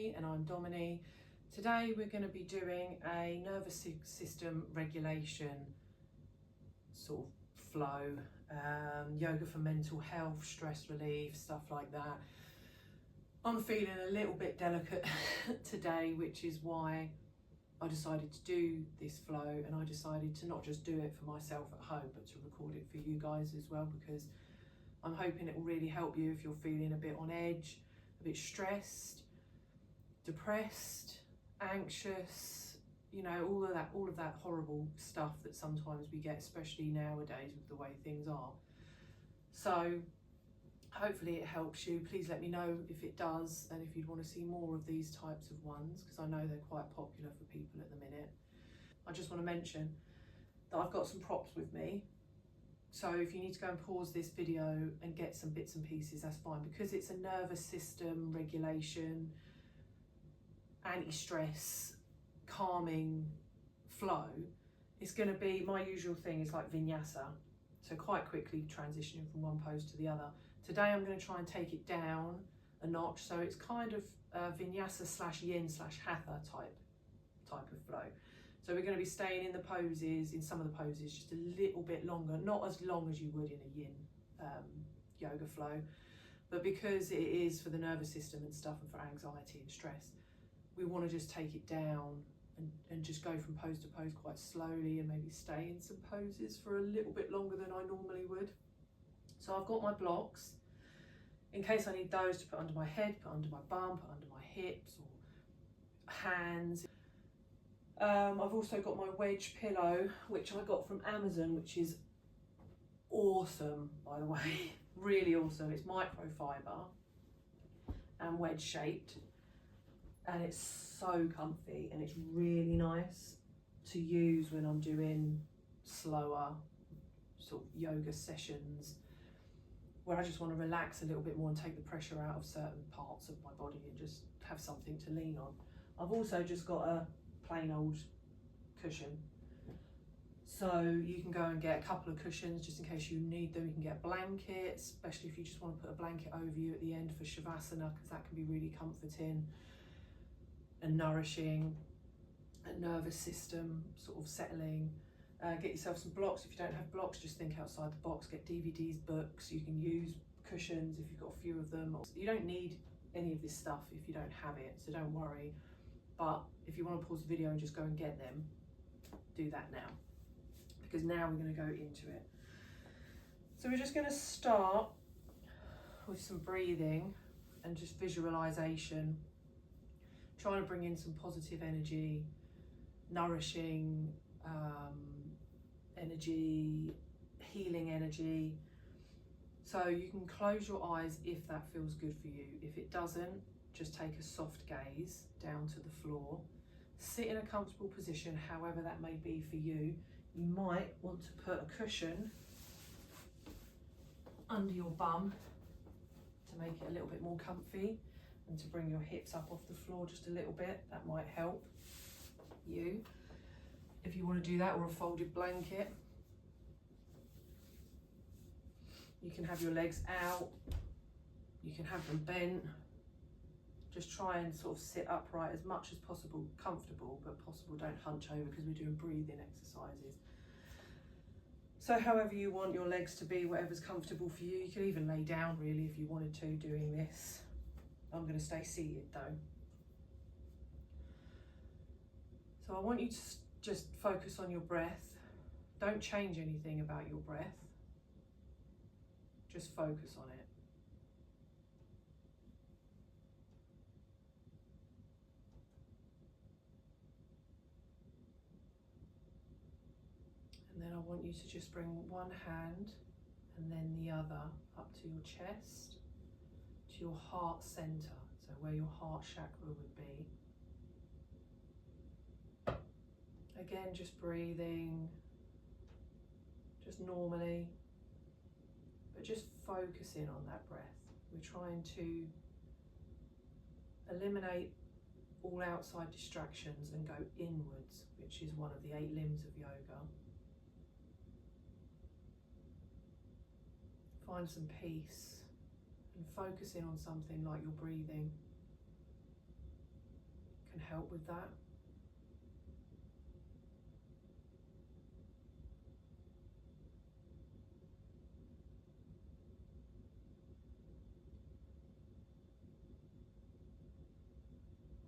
Amy and I'm Domini. Today we're going to be doing a nervous system regulation sort of flow, yoga for mental health, stress relief, stuff like that. I'm feeling a little bit delicate today, which is why I decided to do this flow, and I decided to not just do it for myself at home but to record it for you guys as well, because I'm hoping it will really help you if you're feeling a bit on edge, a bit stressed, depressed, anxious, you know, all of that horrible stuff that sometimes we get, especially nowadays with the way things are. So hopefully it helps you. Please let me know if it does, and if you'd want to see more of these types of ones, because I know they're quite popular for people at the minute. I just want to mention that I've got some props with me. So if you need to go and pause this video and get some bits and pieces, that's fine, because it's a nervous system regulation, anti-stress, calming flow. It's going to be, my usual thing is like vinyasa, so quite quickly transitioning from one pose to the other. Today I'm going to try and take it down a notch, so it's kind of vinyasa slash yin slash hatha type of flow. So we're going to be staying in the poses, in some of the poses, just a little bit longer, not as long as you would in a yin yoga flow, but because it is for the nervous system and stuff, and for anxiety and stress, we want to just take it down and just go from pose to pose quite slowly, and maybe stay in some poses for a little bit longer than I normally would. So I've got my blocks, in case I need those to put under my head, put under my bum, put under my hips or hands. I've also got my wedge pillow, which I got from Amazon, which is awesome, by the way, really awesome. It's microfiber and wedge shaped, and it's so comfy, and it's really nice to use when I'm doing slower sort of yoga sessions where I just want to relax a little bit more and take the pressure out of certain parts of my body and just have something to lean on. I've also just got a plain old cushion, so you can go and get a couple of cushions just in case you need them. You can get blankets, especially if you just want to put a blanket over you at the end for Shavasana, because that can be really comforting and nourishing, a nervous system sort of settling. Get yourself some blocks. If you don't have blocks, just think outside the box. Get DVDs, books. You can use cushions if you've got a few of them. You don't need any of this stuff if you don't have it, so don't worry. But if you want to pause the video and just go and get them, do that now, because now we're going to go into it. So we're just going to start with some breathing and just visualization, trying to bring in some positive energy, nourishing energy, healing energy. So you can close your eyes if that feels good for you. If it doesn't, just take a soft gaze down to the floor. Sit in a comfortable position, however that may be for you. You might want to put a cushion under your bum to make it a little bit more comfy, and to bring your hips up off the floor just a little bit. That might help you if you want to do that, or a folded blanket. You can have your legs out, you can have them bent. Just try and sort of sit upright as much as possible, comfortable but possible. Don't hunch over, because we're doing breathing exercises. So however you want your legs to be, whatever's comfortable for you. You can even lay down really if you wanted to doing this. I'm going to stay seated though. So I want you to just focus on your breath. Don't change anything about your breath. Just focus on it. And then I want you to just bring one hand and then the other up to your chest, to your heart center, so where your heart chakra would be. Again, just breathing, just normally, but just focusing on that breath. We're trying to eliminate all outside distractions and go inwards, which is one of the 8 limbs of yoga. Find some peace and focus in on something like your breathing. can help with that.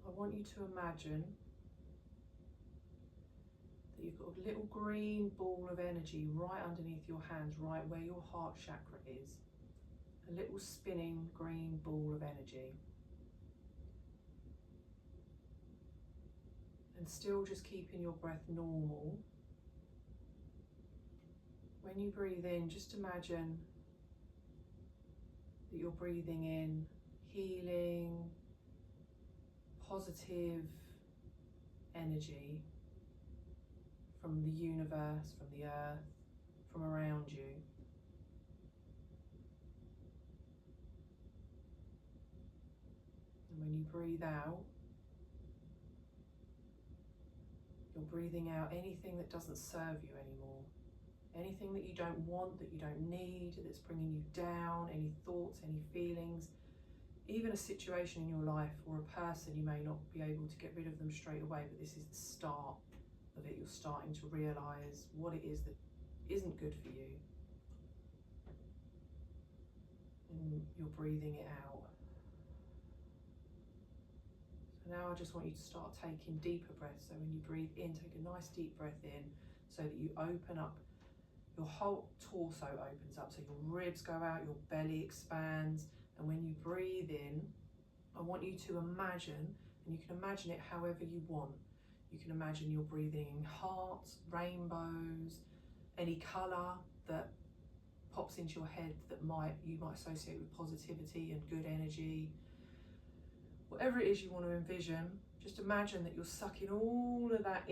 I want you to imagine that you've got a little green ball of energy right underneath your hands, right where your heart chakra is. A little spinning green ball of energy. And still just keeping your breath normal. When you breathe in, just imagine that you're breathing in healing, positive energy from the universe, from the earth, from around you. And when you breathe out, you're breathing out anything that doesn't serve you anymore. Anything that you don't want, that you don't need, that's bringing you down, any thoughts, any feelings, even a situation in your life or a person, you may not be able to get rid of them straight away, but this is the start of it. You're starting to realise what it is that isn't good for you. And you're breathing it out. So now I just want you to start taking deeper breaths. So when you breathe in, take a nice deep breath in so that you open up. Your whole torso opens up, so your ribs go out, your belly expands, and when you breathe in, I want you to imagine, and you can imagine it however you want. You can imagine you're breathing in hearts, rainbows, any colour that pops into your head that you might associate with positivity and good energy. Whatever it is you want to envision, just imagine that you're sucking all of that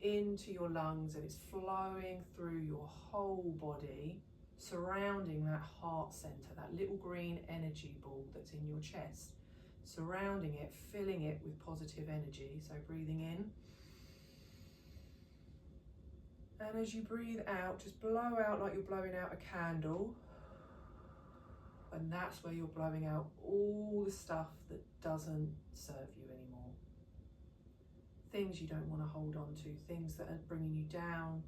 into your lungs, and it's flowing through your whole body, surrounding that heart center, that little green energy ball that's in your chest, surrounding it, filling it with positive energy. So breathing in, and as you breathe out, just blow out like you're blowing out a candle, and that's where you're blowing out all the stuff that doesn't serve you anymore. Things you don't want to hold on to, things that are bringing you down,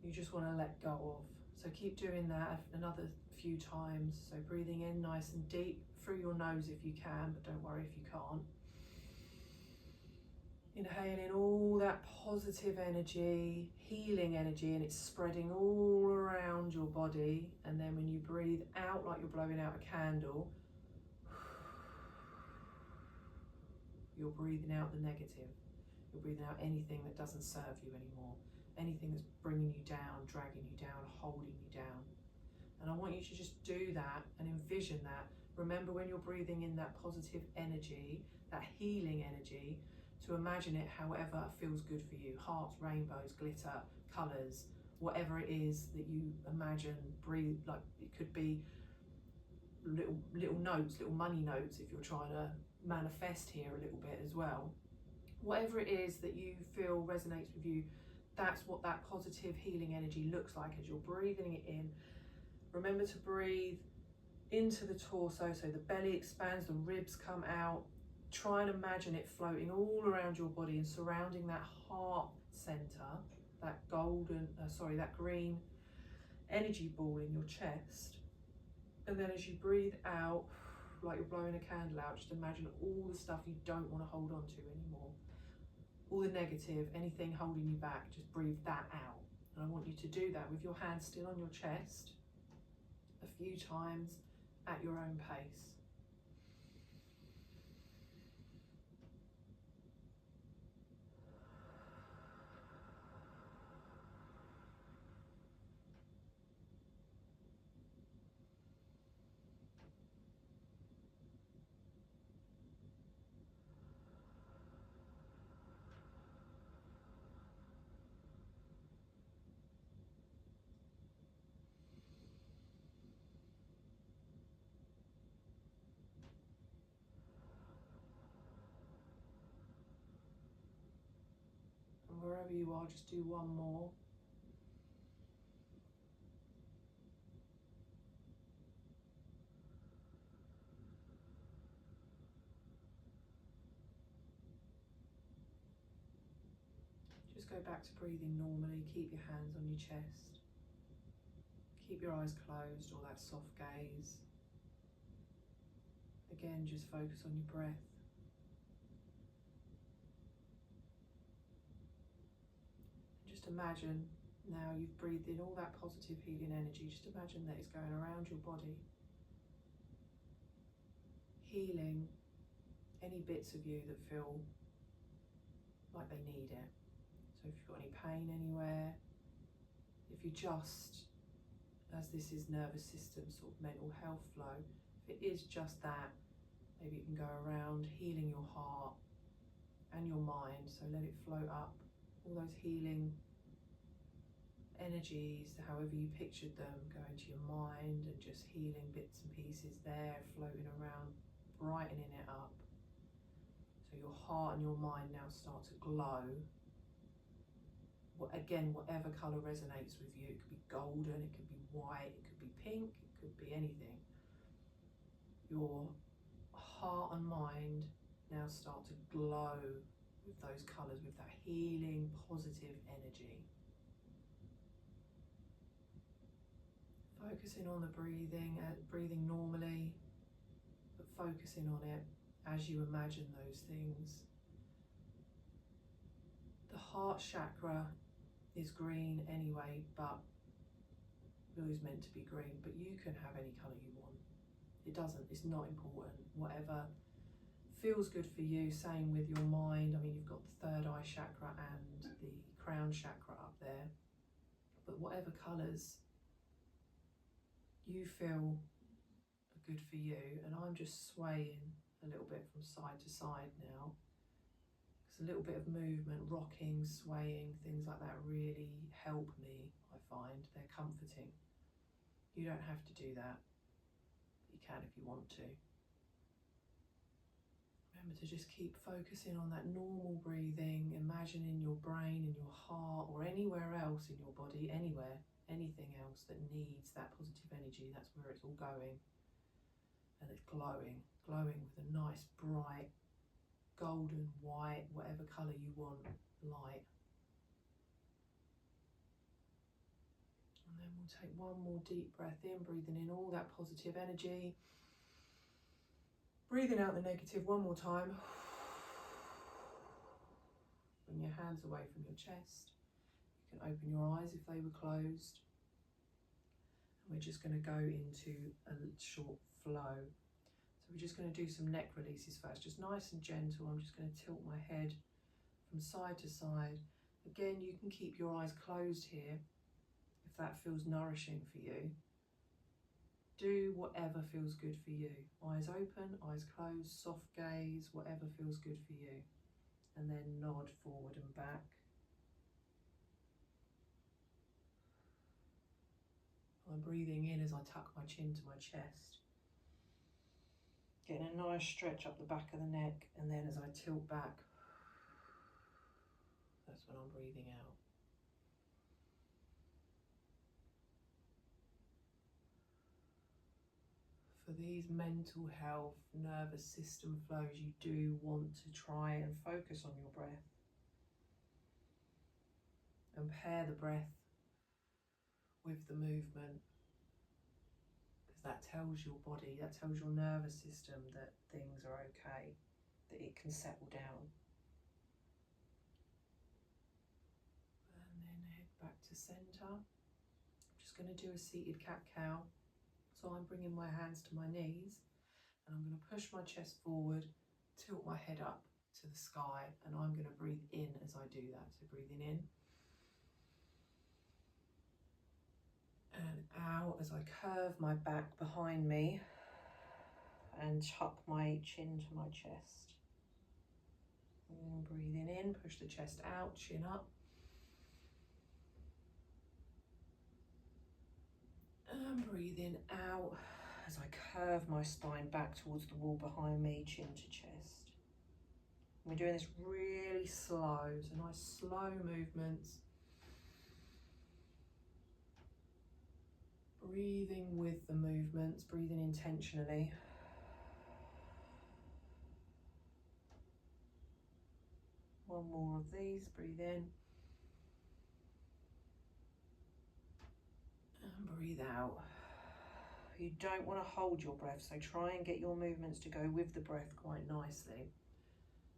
you just want to let go of. So keep doing that another few times. So breathing in nice and deep through your nose if you can, but don't worry if you can't. Inhaling all that positive energy, healing energy, and it's spreading all around your body. And then when you breathe out like you're blowing out a candle, you're breathing out the negative. You're breathing out anything that doesn't serve you anymore. Anything that's bringing you down, dragging you down, holding you down. And I want you to just do that and envision that. Remember when you're breathing in that positive energy, that healing energy, to imagine it however feels good for you. Hearts, rainbows, glitter, colours, whatever it is that you imagine, breathe, like it could be little notes, little money notes if you're trying to manifest here a little bit as well. Whatever it is that you feel resonates with you, that's what that positive healing energy looks like as you're breathing it in. Remember to breathe into the torso, so the belly expands, the ribs come out. Try and imagine it floating all around your body and surrounding that heart center, that that green energy ball in your chest. And then as you breathe out, like you're blowing a candle out, just imagine all the stuff you don't want to hold on to anymore. All the negative, anything holding you back, just breathe that out. And I want you to do that with your hands still on your chest a few times at your own pace. And wherever you are, just do one more. just go back to breathing normally. Keep your hands on your chest. Keep your eyes closed, or that soft gaze. Again, just focus on your breath. Just imagine now you've breathed in all that positive healing energy. Just imagine that it's going around your body, healing any bits of you that feel like they need it. So if you've got any pain anywhere, if you just, as this is nervous system, sort of mental health flow, if it is just that, maybe you can go around healing your heart and your mind. So let it float up, all those healing energies, however you pictured them, go into your mind and just healing bits and pieces there, floating around, brightening it up. So your heart and your mind now start to glow. Again, whatever colour resonates with you. It could be golden, it could be white, it could be pink, it could be anything. Your heart and mind now start to glow with those colours, with that healing, positive energy. Focusing on the breathing, breathing normally, but focusing on it as you imagine those things. The heart chakra is green anyway, but blue is meant to be green, but you can have any colour you want. It doesn't, it's not important. Whatever feels good for you, same with your mind. I mean, you've got the third eye chakra and the crown chakra up there, but whatever colours you feel are good for you. And I'm just swaying a little bit from side to side now. Because a little bit of movement, rocking, swaying, things like that really help me, I find. They're comforting. You don't have to do that. You can if you want to. Remember to just keep focusing on that normal breathing, imagining your brain and your heart or anywhere else in your body, anywhere, anything else that needs that positive energy, that's where it's all going. And it's glowing, glowing with a nice bright golden, white, whatever colour you want, light. And then we'll take one more deep breath in, breathing in all that positive energy. Breathing out the negative one more time. Bring your hands away from your chest. You can open your eyes if they were closed. And we're just going to go into a short flow. So we're just going to do some neck releases first, just nice and gentle. I'm just going to tilt my head from side to side. Again, you can keep your eyes closed here if that feels nourishing for you. Do whatever feels good for you. Eyes open, eyes closed, soft gaze, whatever feels good for you. And then nod forward and back. I'm breathing in as I tuck my chin to my chest. Getting a nice stretch up the back of the neck, and then as I tilt back, that's when I'm breathing out. For these mental health, nervous system flows, you do want to try and focus on your breath. And pair the breath with the movement. That tells your body, that tells your nervous system that things are okay, that it can settle down. And then head back to centre. I'm just going to do a seated cat-cow. So I'm bringing my hands to my knees and I'm going to push my chest forward, tilt my head up to the sky, and I'm going to breathe in as I do that. So breathing in. And out as I curve my back behind me and tuck my chin to my chest. And breathing in, push the chest out, chin up. And breathing out as I curve my spine back towards the wall behind me, chin to chest. We're doing this really slow, so nice slow movements. Breathing with the movements, breathing intentionally. One more of these, breathe in. breathe out. You don't want to hold your breath, so try and get your movements to go with the breath quite nicely.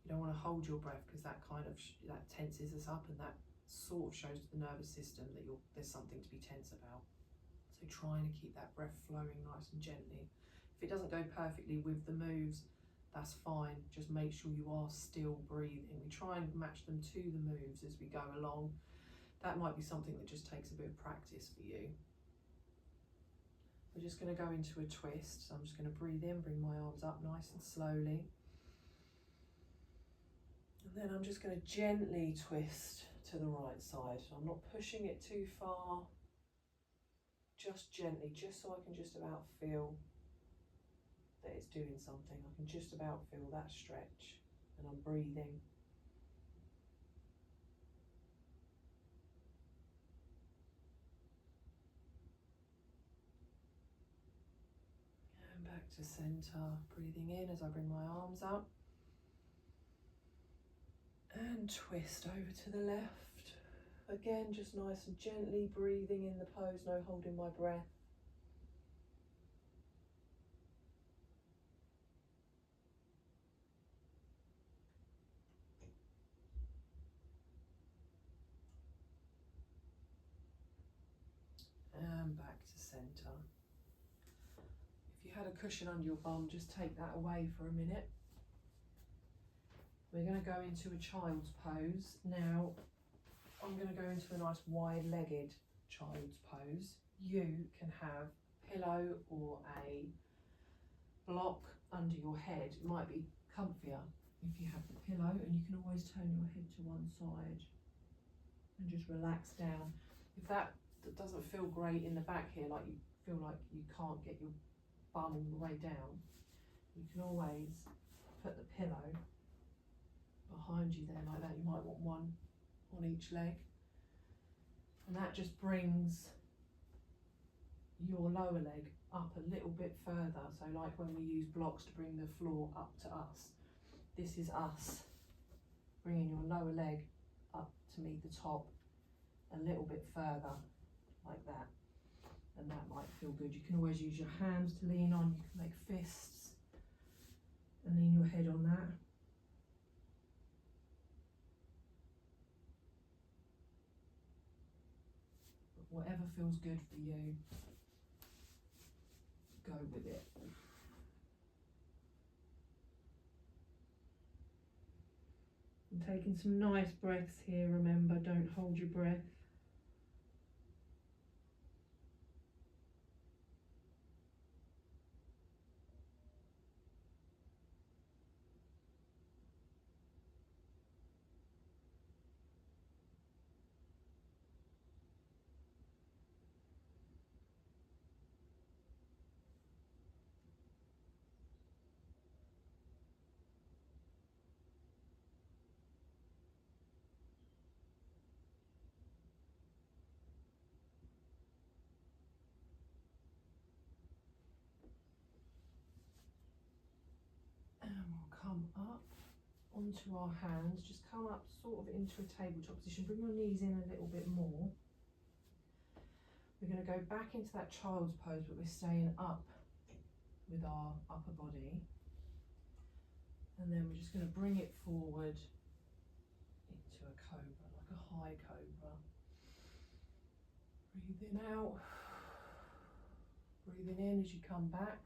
You don't want to hold your breath because that kind of that tenses us up, and that sort of shows to the nervous system that there's something to be tense about. So trying to keep that breath flowing nice and gently. If it doesn't go perfectly with the moves, that's fine. Just make sure you are still breathing. We try and match them to the moves as we go along. That might be something that just takes a bit of practice for you. We're just going to go into a twist. So I'm just going to breathe in, bring my arms up nice and slowly. And then I'm just going to gently twist to the right side. So I'm not pushing it too far, just gently, just so I can just about feel that it's doing something. I can just about feel that stretch, and I'm breathing. And back to center, breathing in as I bring my arms up. And twist over to the left. Again, just nice and gently breathing in the pose, no holding my breath. And back to center. If you had a cushion under your bum, just take that away for a minute. We're going to go into a child's pose. Now, I'm going to go into a nice wide-legged child's pose. You can have a pillow or a block under your head. It might be comfier if you have the pillow, and you can always turn your head to one side and just relax down. If that doesn't feel great in the back here, like you feel like you can't get your bum all the way down, you can always put the pillow behind you there like that. You might want one on each leg, and that just brings your lower leg up a little bit further. So like when we use blocks to bring the floor up to us, this is us bringing your lower leg up to meet the top a little bit further like that, and that might feel good. You can always use your hands to lean on. You can make fists and lean your head on that. Whatever feels good for you, go with it. And taking some nice breaths here, remember, don't hold your breath. Come up onto our hands, just come up sort of into a tabletop position, bring your knees in a little bit more. We're going to go back into that child's pose, but we're staying up with our upper body, and then we're just going to bring it forward into a cobra, like a high cobra. Breathing out, breathing in as you come back.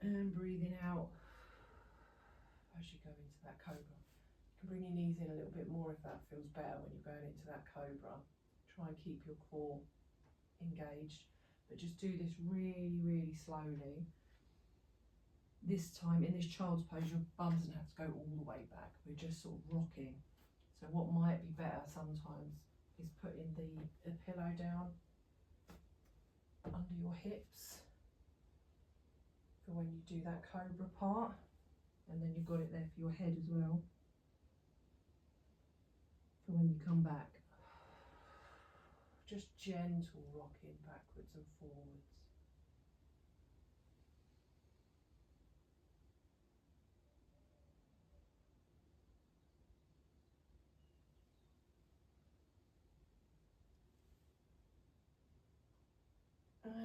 And breathing out as you go into that cobra. You can bring your knees in a little bit more if that feels better when you're going into that cobra. Try and keep your core engaged, but just do this really, really slowly. This time in this child's pose, your bum doesn't have to go all the way back. We're just sort of rocking. So what might be better sometimes is putting the pillow down under your hips for when you do that cobra part, and then you've got it there for your head as well for when you come back. Just gentle rocking backwards and forwards.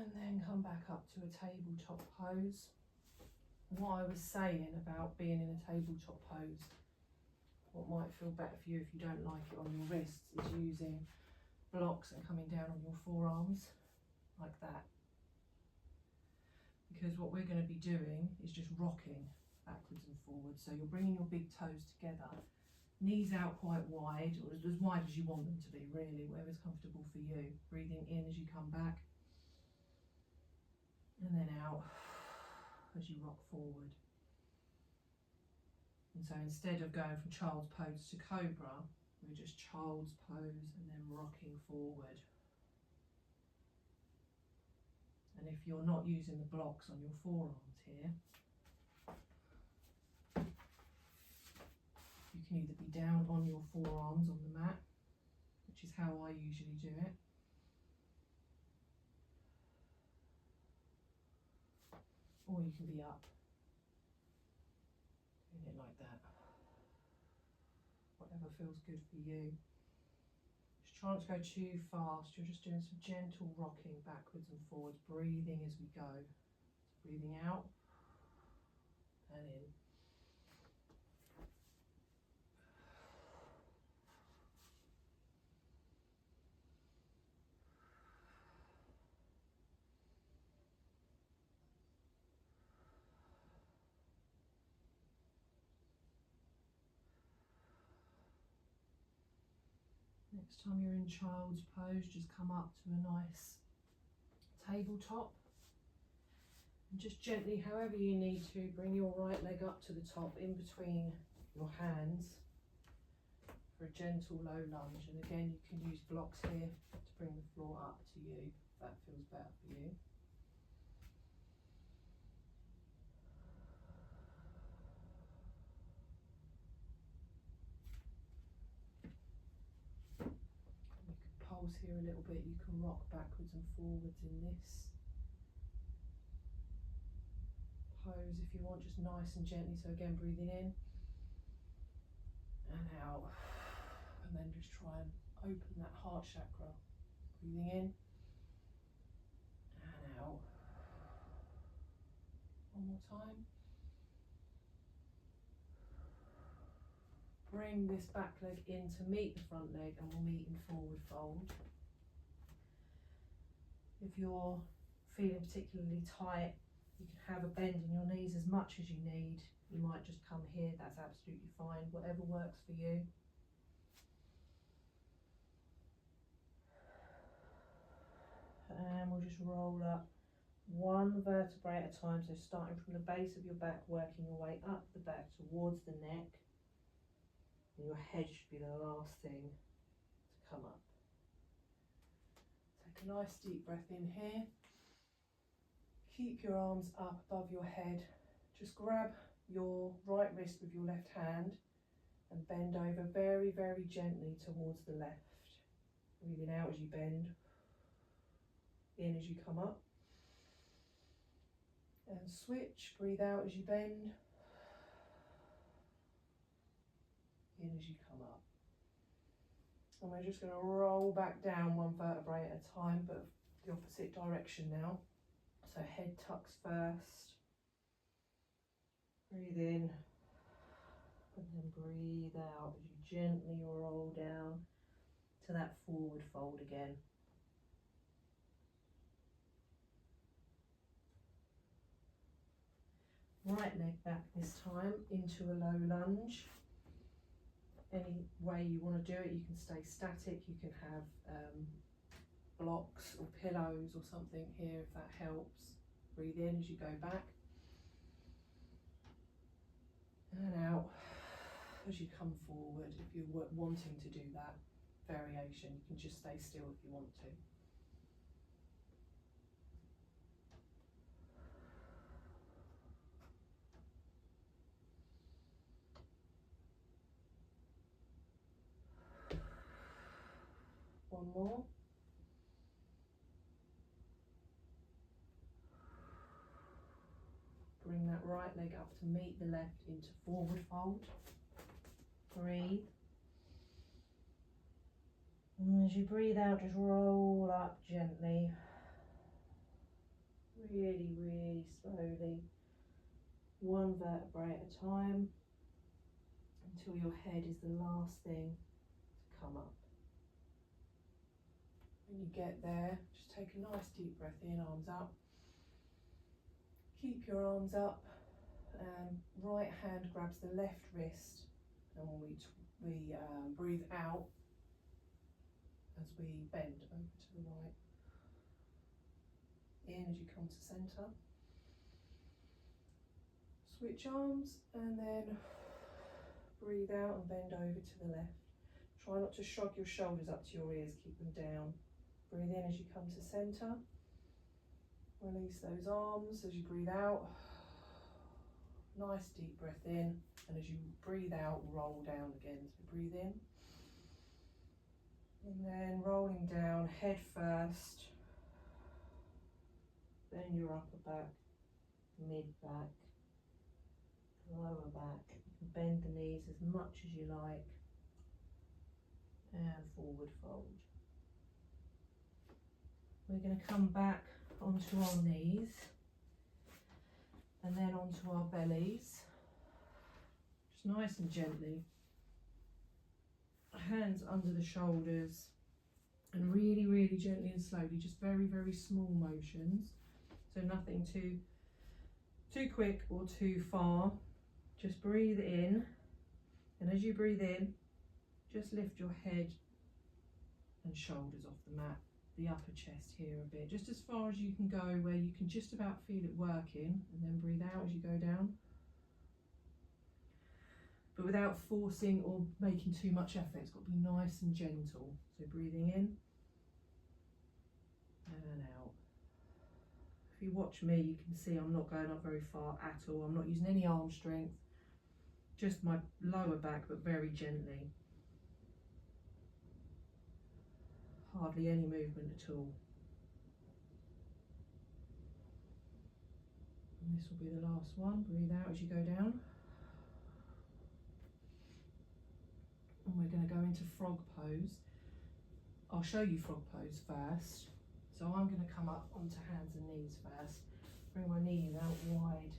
And then come back up to a tabletop pose. What I was saying about being in a tabletop pose, what might feel better for you if you don't like it on your wrists, is using blocks and coming down on your forearms like that. Because what we're going to be doing is just rocking backwards and forwards. So you're bringing your big toes together, knees out quite wide, or as wide as you want them to be, really, whatever's comfortable for you. Breathing in as you come back, and then out as you rock forward. And so instead of going from child's pose to cobra, we're just child's pose and then rocking forward. And if you're not using the blocks on your forearms here, you can either be down on your forearms on the mat, which is how I usually do it, or you can be up, doing it like that. Whatever feels good for you. Just try not to go too fast. You're just doing some gentle rocking backwards and forwards, breathing as we go. So breathing out and in. Next time you're in child's pose, just come up to a nice tabletop and just gently, however you need to, bring your right leg up to the top in between your hands for a gentle low lunge. And again, you can use blocks here to bring the floor up to you if that feels better for you. Pulse here a little bit. You can rock backwards and forwards in this pose if you want, just nice and gently. So again, breathing in and out, and then just try and open that heart chakra. Breathing in and out. One more time. Bring this back leg in to meet the front leg, and we'll meet in forward fold. If you're feeling particularly tight, you can have a bend in your knees as much as you need. You might just come here, that's absolutely fine, whatever works for you. And we'll just roll up one vertebrae at a time, so starting from the base of your back, working your way up the back towards the neck. And your head should be the last thing to come up. Take a nice deep breath in here. Keep your arms up above your head. Just grab your right wrist with your left hand and bend over very, very gently towards the left. Breathing out as you bend, in as you come up. And switch, breathe out as you bend, in as you come up. And we're just going to roll back down one vertebrae at a time, but the opposite direction now. So head tucks first. Breathe in, and then breathe out as you gently roll down to that forward fold again. Right leg back this time into a low lunge. Any way you want to do it, you can stay static, you can have blocks or pillows or something here if that helps. Breathe in as you go back and out as you come forward. If you're wanting to do that variation, you can just stay still if you want to. One more. Bring that right leg up to meet the left into forward fold. Breathe. And as you breathe out, just roll up gently. Really, really slowly, one vertebrae at a time, until your head is the last thing to come up. When you get there, just take a nice deep breath in, arms up. Keep your arms up. Right hand grabs the left wrist, and we breathe out as we bend over to the right. In as you come to centre. Switch arms and then breathe out and bend over to the left. Try not to shrug your shoulders up to your ears, keep them down. Breathe in as you come to centre. Release those arms as you breathe out. Nice deep breath in, and as you breathe out, roll down again. So breathe in, and then rolling down, head first, then your upper back, mid back, lower back. You can bend the knees as much as you like, and forward fold. We're going to come back onto our knees and then onto our bellies, just nice and gently. Hands under the shoulders, and really, really gently and slowly, just very, very small motions. So nothing too quick or too far. Just breathe in, and as you breathe in, just lift your head and shoulders off the mat, the upper chest here a bit, just as far as you can go, where you can just about feel it working, and then breathe out as you go down, but without forcing or making too much effort. It's got to be nice and gentle. So breathing in and out. If you watch me, you can see I'm not going up very far at all. I'm not using any arm strength, just my lower back, but very gently. Hardly any movement at all. And this will be the last one. Breathe out as you go down. And we're going to go into frog pose. I'll show you frog pose first. So I'm going to come up onto hands and knees first. Bring my knees out wide.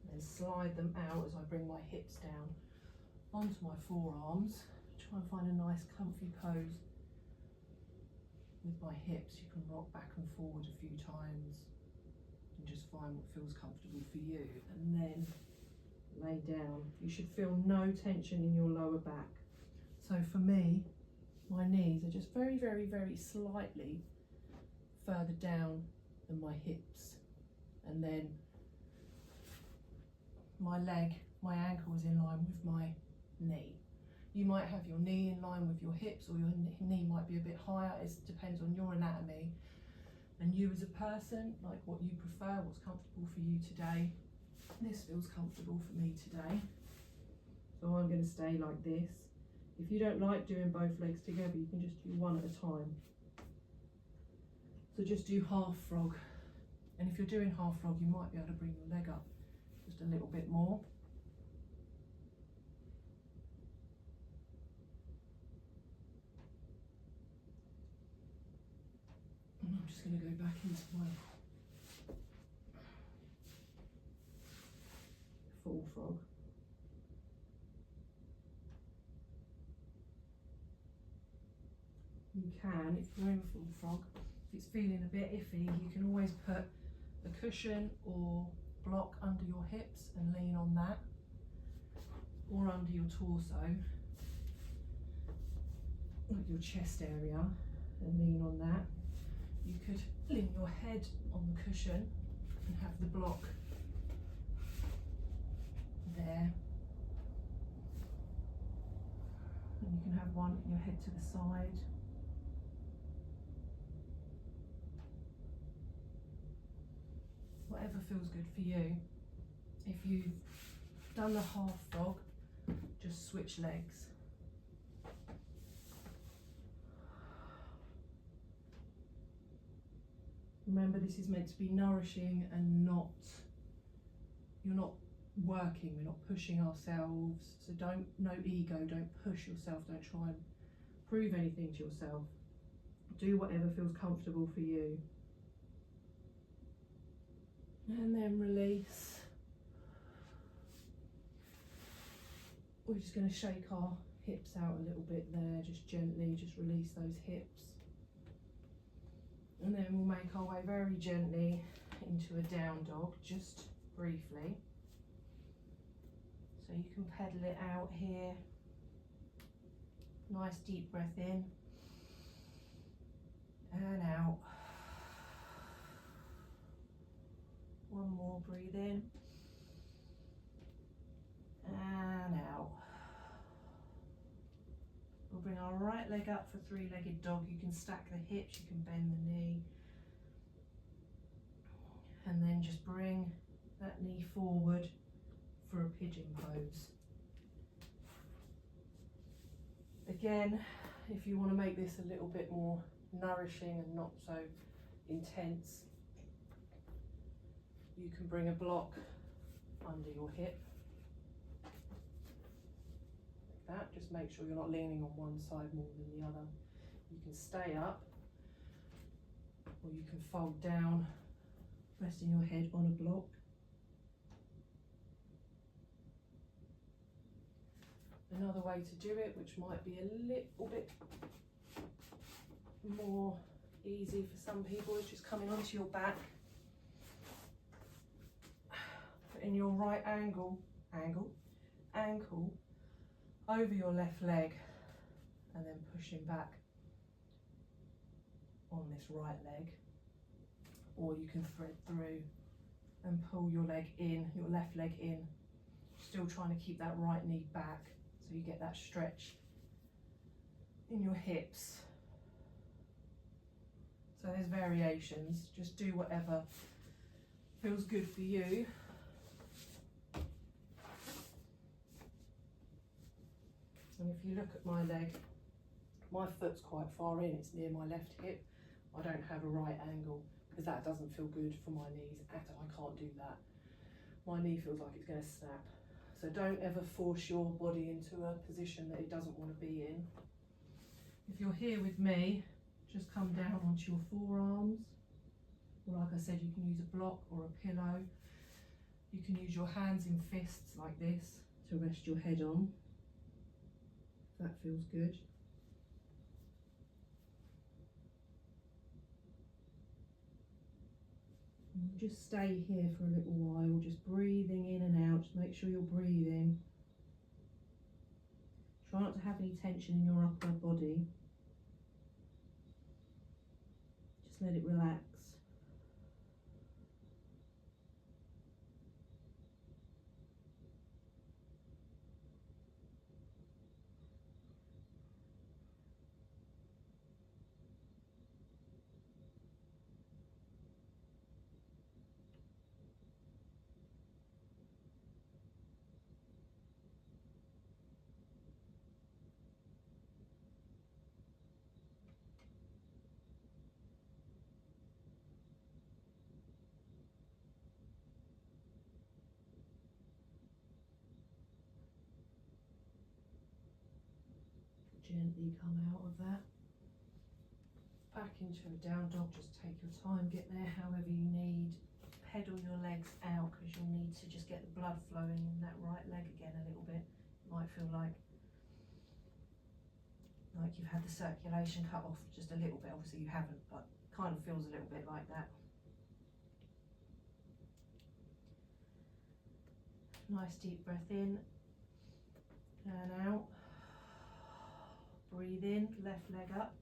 And then slide them out as I bring my hips down onto my forearms. Try and find a nice comfy pose. With my hips, you can rock back and forward a few times and just find what feels comfortable for you, and then lay down. You should feel no tension in your lower back. So for me, my knees are just very, very, very slightly further down than my hips, and then my ankle is in line with my knee. You might have your knee in line with your hips, or your knee might be a bit higher. It depends on your anatomy and you as a person, like what you prefer, what's comfortable for you today. This feels comfortable for me today, so I'm going to stay like this. If you don't like doing both legs together, you can just do one at a time. So just do half frog, and if you're doing half frog, you might be able to bring your leg up just a little bit more. And I'm just going to go back into my full frog. You can, if you're in full frog, if it's feeling a bit iffy, you can always put a cushion or block under your hips and lean on that, or under your torso, like your chest area, and lean on that. You could lean your head on the cushion and have the block there, and you can have your head to the side. Whatever feels good for you. If you've done the half frog, just switch legs. Remember, this is meant to be nourishing and you're not working, we're not pushing ourselves. So no ego, don't push yourself, don't try and prove anything to yourself. Do whatever feels comfortable for you. And then release. We're just going to shake our hips out a little bit there, just gently, just release those hips. And then we'll make our way very gently into a down dog, just briefly. So you can pedal it out here. Nice deep breath in and out. One more, breathe in and out. We'll bring our right leg up for three-legged dog. You can stack the hips, you can bend the knee. And then just bring that knee forward for a pigeon pose. Again, if you want to make this a little bit more nourishing and not so intense, you can bring a block under your hip. Like that. Just make sure you're not leaning on one side more than the other. You can stay up, or you can fold down, resting your head on a block. Another way to do it, which might be a little bit more easy for some people, is just coming onto your back, putting your right ankle over your left leg, and then pushing back on this right leg. Or you can thread through and pull your leg in, your left leg in, still trying to keep that right knee back so you get that stretch in your hips. So there's variations, just do whatever feels good for you. And if you look at my leg, my foot's quite far in, it's near my left hip. I don't have a right angle because that doesn't feel good for my knees at all. I can't do that. My knee feels like it's going to snap. So don't ever force your body into a position that it doesn't want to be in. If you're here with me, just come down onto your forearms. Or like I said, you can use a block or a pillow. You can use your hands in fists like this to rest your head on. That feels good. And just stay here for a little while, just breathing in and out. Just make sure you're breathing. Try not to have any tension in your upper body. Just let it relax. Gently come out of that. Back into a down dog, just take your time, get there however you need. Pedal your legs out because you'll need to just get the blood flowing in that right leg again a little bit. It might feel like you've had the circulation cut off just a little bit. Obviously you haven't, but kind of feels a little bit like that. Nice deep breath in and out. Breathe in, left leg up.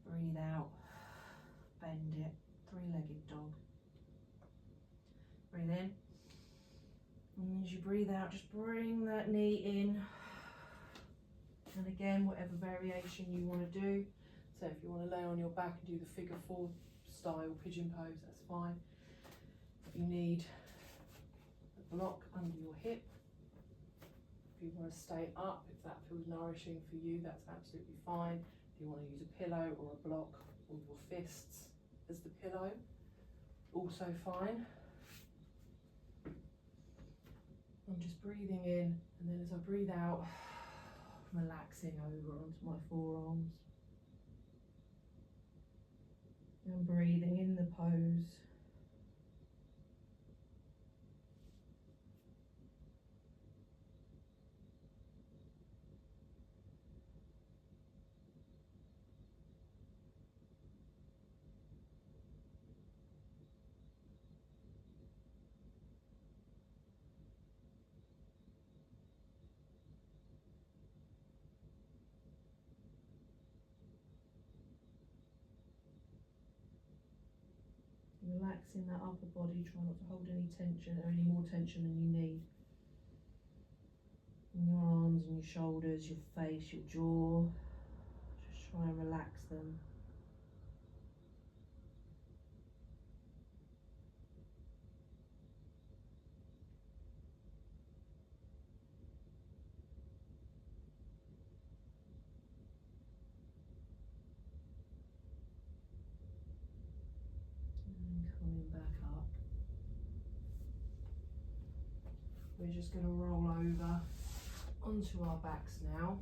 Breathe out, bend it, three-legged dog. Breathe in. And as you breathe out, just bring that knee in. And again, whatever variation you want to do. So if you want to lay on your back and do the figure four style pigeon pose, that's fine. If you need a block under your hip, if you want to stay up, if that feels nourishing for you, that's absolutely fine. If you want to use a pillow or a block with your fists as the pillow, also fine. I'm just breathing in, and then as I breathe out, relaxing over onto my forearms. And breathing in the pose relaxing that upper body. Try not to hold any tension or any more tension than you need. In your arms and your shoulders, your face, your jaw. Just try and relax them. And coming back up. We're just going to roll over onto our backs now.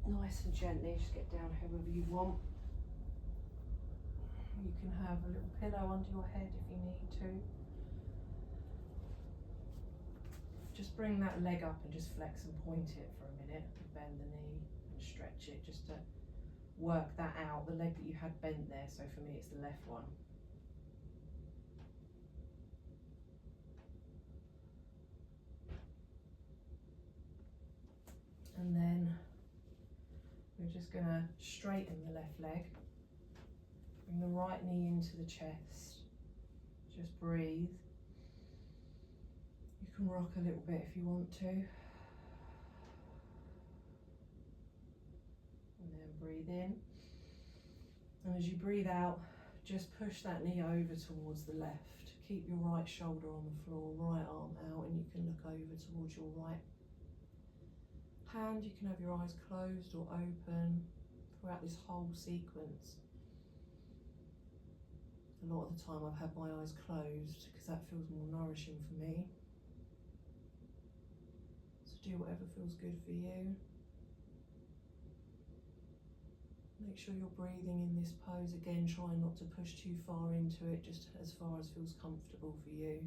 Nice and gently, just get down however you want. You can have a little pillow under your head if you need to. Just bring that leg up and just flex and point it for a minute. Bend the knee and stretch it just to work that out. The leg that you had bent there, so for me it's the left one. And then we're just going to straighten the left leg. Bring the right knee into the chest. Just breathe. You can rock a little bit if you want to. And then breathe in. And as you breathe out, just push that knee over towards the left. Keep your right shoulder on the floor, right arm out, and you can look over towards your right hand. You can have your eyes closed or open throughout this whole sequence. A lot of the time I've had my eyes closed because that feels more nourishing for me. So do whatever feels good for you. Make sure you're breathing in this pose. Again, try not to push too far into it, just as far as feels comfortable for you.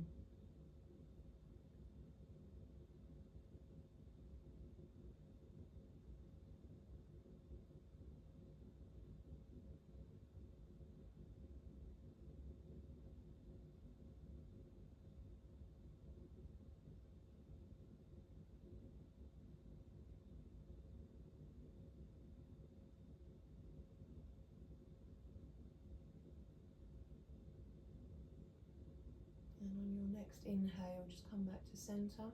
And on your next inhale, just come back to centre.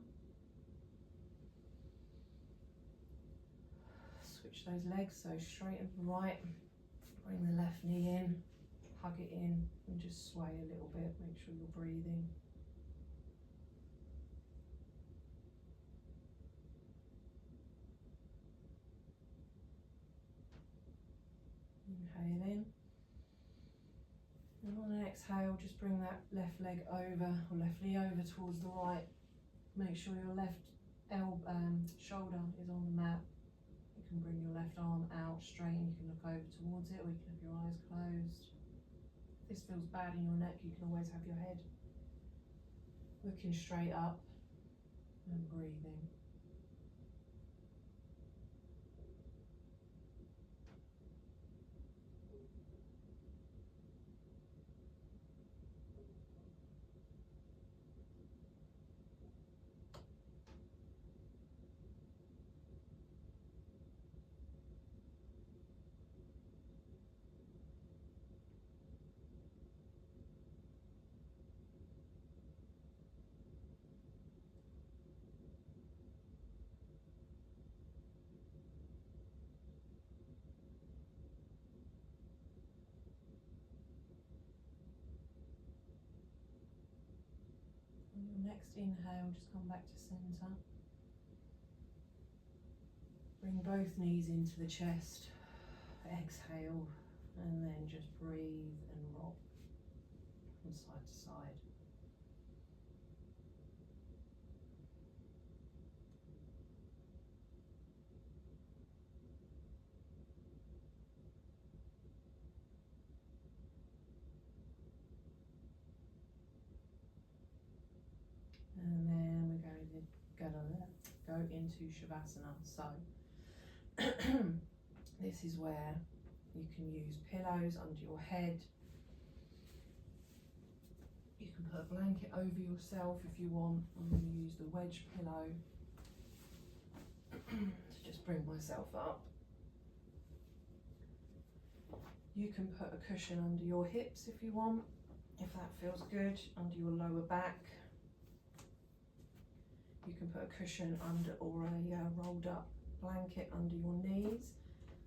Switch those legs, so straight and right. Bring the left knee in, hug it in, and just sway a little bit. Make sure you're breathing. Inhale in. And on an exhale, just bring that left leg over, or left knee over towards the right. Make sure your left shoulder is on the mat. You can bring your left arm out straight and you can look over towards it, or you can have your eyes closed. If this feels bad in your neck, you can always have your head looking straight up and breathing. On your next inhale, just come back to centre. Bring both knees into the chest. Exhale, and then just breathe and rock from side to side. And then we're going to go into Shavasana. So this is where you can use pillows under your head. You can put a blanket over yourself if you want. I'm going to use the wedge pillow to just bring myself up. You can put a cushion under your hips if you want, if that feels good, under your lower back. You can put a cushion under, or a rolled up blanket under your knees,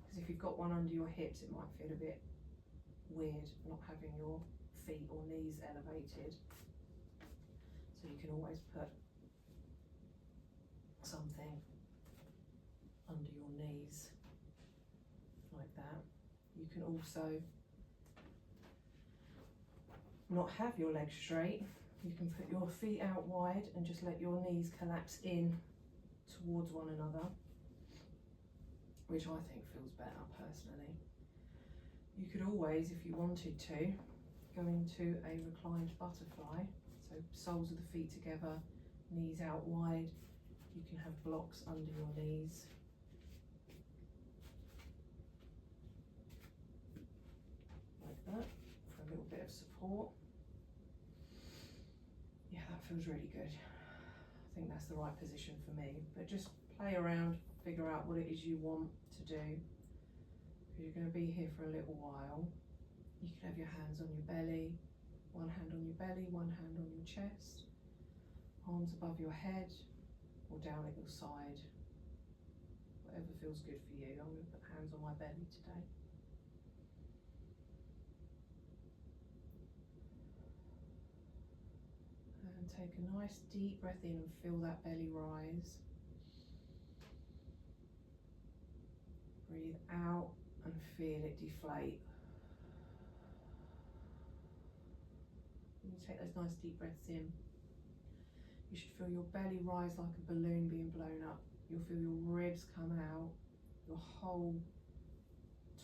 because if you've got one under your hips it might feel a bit weird not having your feet or knees elevated. So you can always put something under your knees like that. You can also not have your legs straight. You can put your feet out wide and just let your knees collapse in towards one another, which I think feels better personally. You could always, if you wanted to, go into a reclined butterfly. So soles of the feet together, knees out wide. You can have blocks under your knees. Like that, for a little bit of support. Yeah, that feels really good. I think that's the right position for me, but just play around, figure out what it is you want to do, because you're going to be here for a little while. You can have your hands on your belly, one hand on your belly, one hand on your chest, arms above your head or down at your side, whatever feels good for you. I'm going to put hands on my belly today. And take a nice deep breath in and feel that belly rise. Breathe out and feel it deflate. When you take those nice deep breaths in, you should feel your belly rise like a balloon being blown up. You'll feel your ribs come out, your whole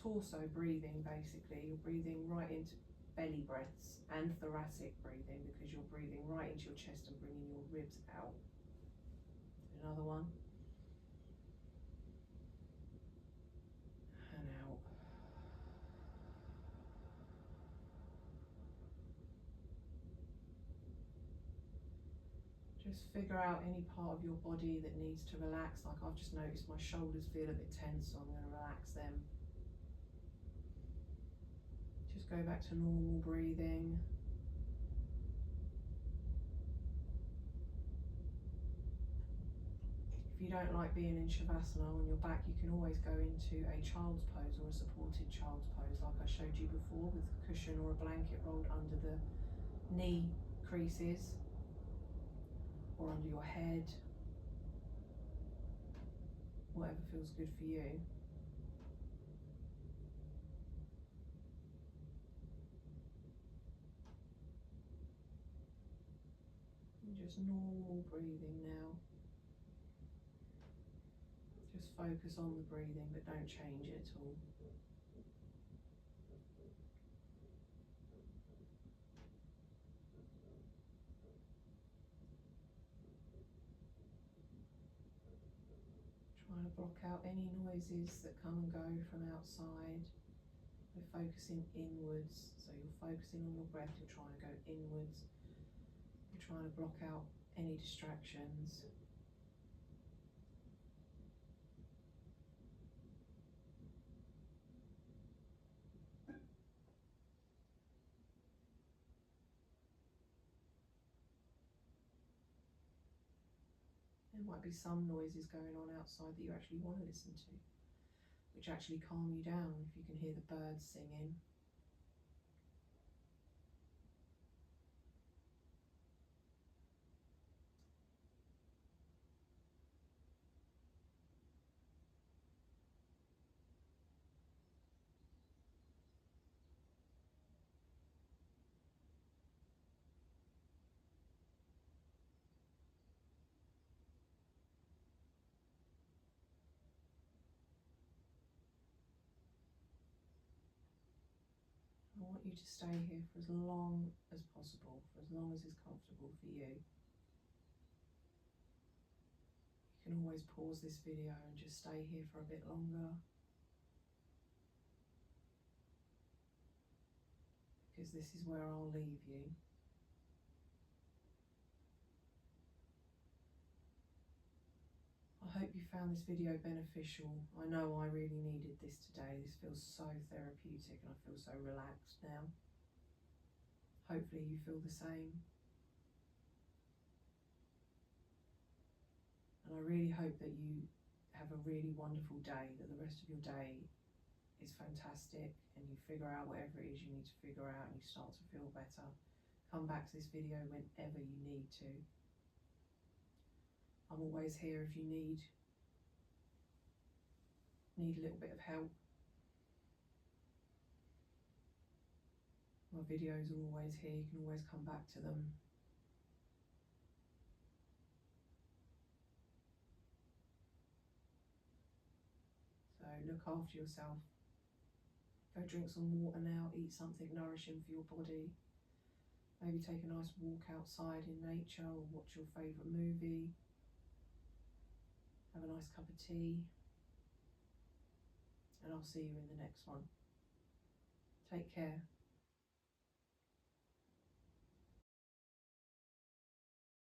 torso breathing basically. You're breathing right into belly breaths and thoracic breathing, because you're breathing right into your chest and bringing your ribs out. Another one. And out. Just figure out any part of your body that needs to relax. Like I've just noticed my shoulders feel a bit tense, so I'm going to relax them. Just go back to normal breathing. If you don't like being in Shavasana on your back, you can always go into a child's pose or a supported child's pose, like I showed you before, with a cushion or a blanket rolled under the knee creases or under your head, whatever feels good for you. And just normal breathing now. Just focus on the breathing, but don't change it at all. Trying to block out any noises that come and go from outside. We're focusing inwards, so you're focusing on your breath, you're trying to go inwards. You're trying to block out any distractions. There might be some noises going on outside that you actually want to listen to, which actually calm you down, if you can hear the birds singing. I want you to stay here for as long as possible, for as long as is comfortable for you. You can always pause this video and just stay here for a bit longer, because this is where I'll leave you. I hope you found this video beneficial. I know I really needed this today. This feels so therapeutic and I feel so relaxed now. Hopefully you feel the same. And I really hope that you have a really wonderful day, that the rest of your day is fantastic and you figure out whatever it is you need to figure out and you start to feel better. Come back to this video whenever you need to. I'm always here if you need a little bit of help. My videos are always here, you can always come back to them. So look after yourself. Go drink some water now, eat something nourishing for your body. Maybe take a nice walk outside in nature or watch your favourite movie. Have a nice cup of tea. And I'll see you in the next one. Take care.